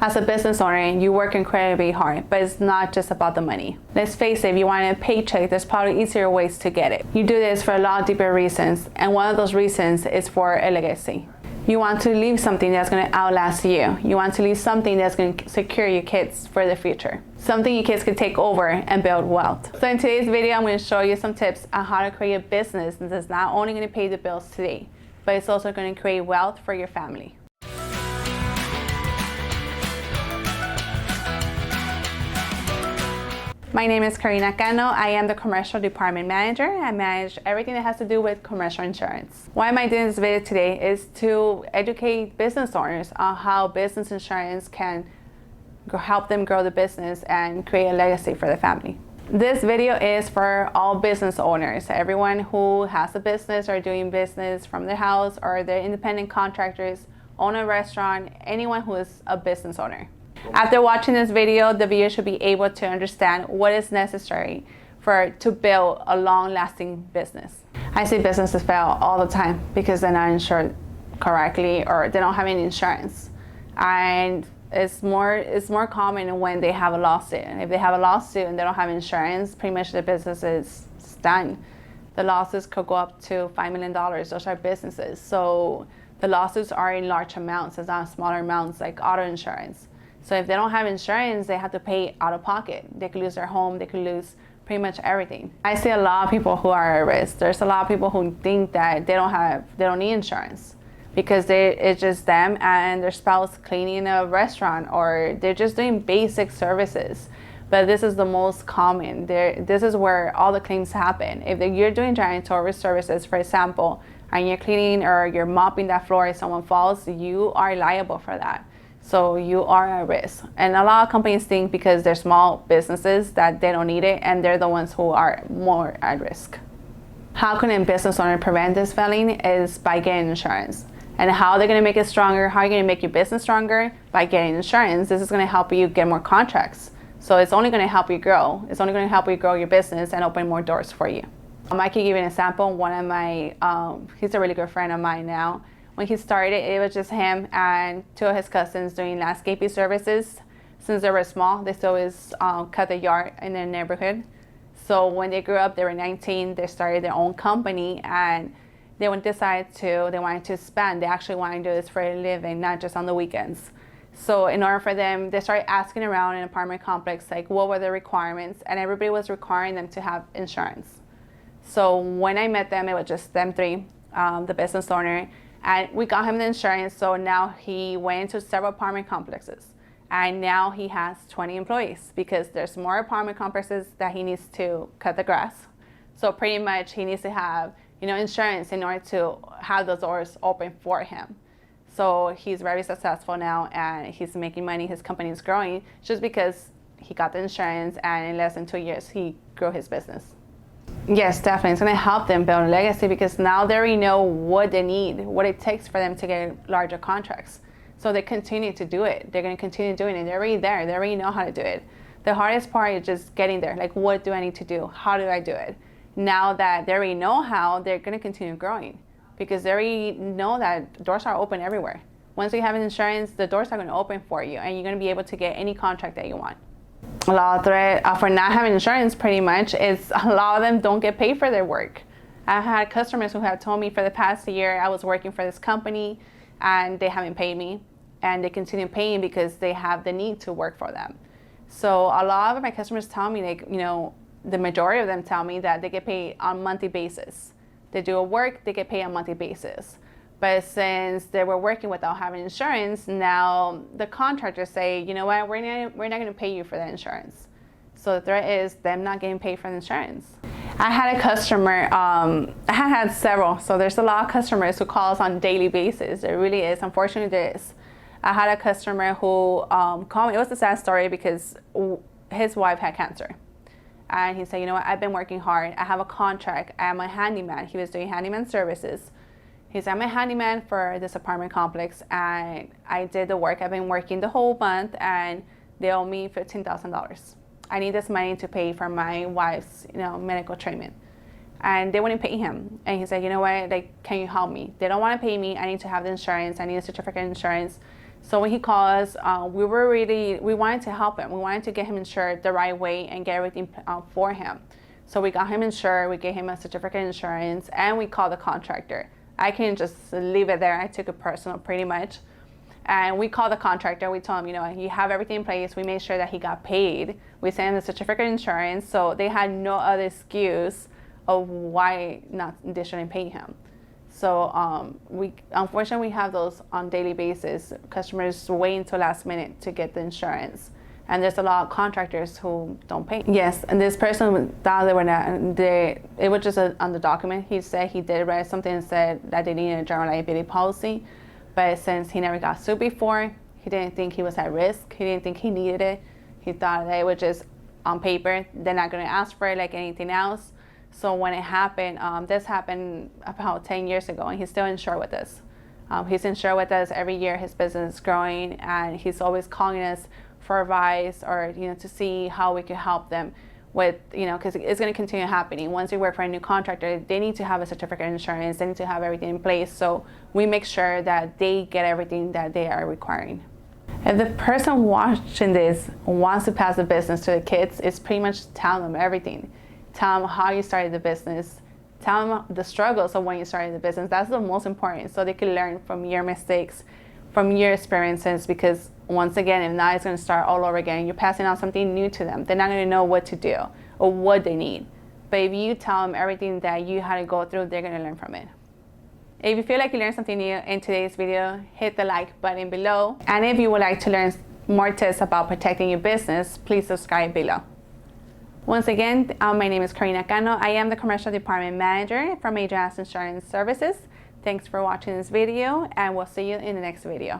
As a business owner, you work incredibly hard, but it's not just about the money. Let's face it, if you want a paycheck, there's probably easier ways to get it. You do this for a lot of deeper reasons, and one of those reasons is for a legacy. You want to leave something that's going to outlast you. You want to leave something that's going to secure your kids for the future. Something your kids can take over and build wealth. So in today's video, I'm going to show you some tips on how to create a business that's not only going to pay the bills today, but it's also going to create wealth for your family. My name is Karina Cano. I am the Commercial Department Manager. I manage everything that has to do with commercial insurance. Why am I doing this video today is to educate business owners on how business insurance can help them grow the business and create a legacy for the family. This video is for all business owners, everyone who has a business or doing business from their house, or they're independent contractors, own a restaurant, anyone who is a business owner. After watching this video, the viewer should be able to understand what is necessary to build a long-lasting business. I see businesses fail all the time because they're not insured correctly or they don't have any insurance. And it's more common when they have a lawsuit. If they have a lawsuit and they don't have insurance, pretty much the business is done. The lawsuits could go up to $5 million. Those are businesses. So the lawsuits are in large amounts. It's not smaller amounts like auto insurance. So if they don't have insurance, they have to pay out of pocket. They could lose their home, they could lose pretty much everything. I see a lot of people who are at risk. There's a lot of people who think that they don't need insurance because it's just them and their spouse cleaning a restaurant, or they're just doing basic services. But this is the most common. This is where all the claims happen. If you're doing janitorial services, for example, and you're cleaning or you're mopping that floor and someone falls, you are liable for that. So you are at risk. And a lot of companies think because they're small businesses that they don't need it, and they're the ones who are more at risk. How can a business owner prevent this failing is by getting insurance. And how they're gonna make it stronger, how are you gonna make your business stronger? By getting insurance. This is gonna help you get more contracts. So it's only gonna help you grow. It's only gonna help you grow your business and open more doors for you. I can give you an example. One of my, he's a really good friend of mine now. When he started, it was just him and two of his cousins doing landscaping services. Since they were small, they still always cut the yard in their neighborhood. So when they grew up, they were 19, they started their own company, and they wanted to expand. They actually wanted to do this for a living, not just on the weekends. So in order for them, they started asking around in an apartment complex, like what were the requirements, and everybody was requiring them to have insurance. So when I met them, it was just them three, the business owner, and we got him the insurance. So now he went into several apartment complexes, and now he has 20 employees because there's more apartment complexes that he needs to cut the grass. So pretty much he needs to have, insurance in order to have those doors open for him. So he's very successful now, and he's making money. His company is growing just because he got the insurance, and in less than 2 years, he grew his business. Yes, definitely. It's going to help them build a legacy because now they already know what they need, what it takes for them to get larger contracts. So they continue to do it. They're going to continue doing it. They're already there. They already know how to do it. The hardest part is just getting there. Like, what do I need to do? How do I do it? Now that they already know how, they're going to continue growing because they already know that doors are open everywhere. Once you have insurance, the doors are going to open for you, and you're going to be able to get any contract that you want. A lot of threat for not having insurance pretty much is a lot of them don't get paid for their work. I had customers who have told me for the past year I was working for this company and they haven't paid me, and they continue paying because they have the need to work for them. So a lot of my customers tell me, the majority of them tell me that they get paid on a monthly basis. They do a work, they get paid on a monthly basis. But since they were working without having insurance, now the contractors say, you know what, we're not going to pay you for the insurance. So the threat is them not getting paid for the insurance. I had a customer, I had several, so there's a lot of customers who call us on a daily basis. There really is, unfortunately there is. I had a customer who called me. It was a sad story because his wife had cancer. And he said, you know what, I've been working hard. I have a contract. I am a handyman. He was doing handyman services. He said, I'm a handyman for this apartment complex, and I did the work. I've been working the whole month, and they owe me $15,000. I need this money to pay for my wife's, medical treatment. And they wouldn't pay him. And he said, you know what, can you help me? They don't want to pay me. I need to have the insurance. I need a certificate of insurance. So when he called us, we wanted to help him. We wanted to get him insured the right way and get everything for him. So we got him insured, we gave him a certificate of insurance, and we called the contractor. I couldn't just leave it there. I took it personal pretty much. And we called the contractor. We told him, you have everything in place. We made sure that he got paid. We sent him the certificate of insurance, so they had no other excuse of why they shouldn't pay him. So we unfortunately have those on daily basis. Customers wait until last minute to get the insurance. And there's a lot of contractors who don't pay. Yes, and this person thought they were not, it was just on the document. He said he did write something and said that they needed a general liability policy, but since he never got sued before, he didn't think he was at risk. He didn't think he needed it. He thought that it was just on paper. They're not gonna ask for it like anything else. So when it happened, this happened about 10 years ago, and he's still insured with us. He's insured with us every year. His business is growing, and he's always calling us for advice or to see how we can help them with because it's going to continue happening. Once you work for a new contractor, they need to have a certificate of insurance. They need to have everything in place, so we make sure that they get everything that they are requiring. If the person watching this wants to pass the business to the kids, it's pretty much tell them everything. Tell them how you started the business. Tell them the struggles of when you started the business. That's the most important, so they can learn from your mistakes, from your experiences, because once again, if not, it's going to start all over again. You're passing on something new to them. They're not going to know what to do or what they need. But if you tell them everything that you had to go through, they're going to learn from it. If you feel like you learned something new in today's video, hit the like button below. And if you would like to learn more tips about protecting your business, please subscribe below. Once again, my name is Karina Cano. I am the Commercial Department Manager from Adriana's Insurance Services. Thanks for watching this video, and we'll see you in the next video.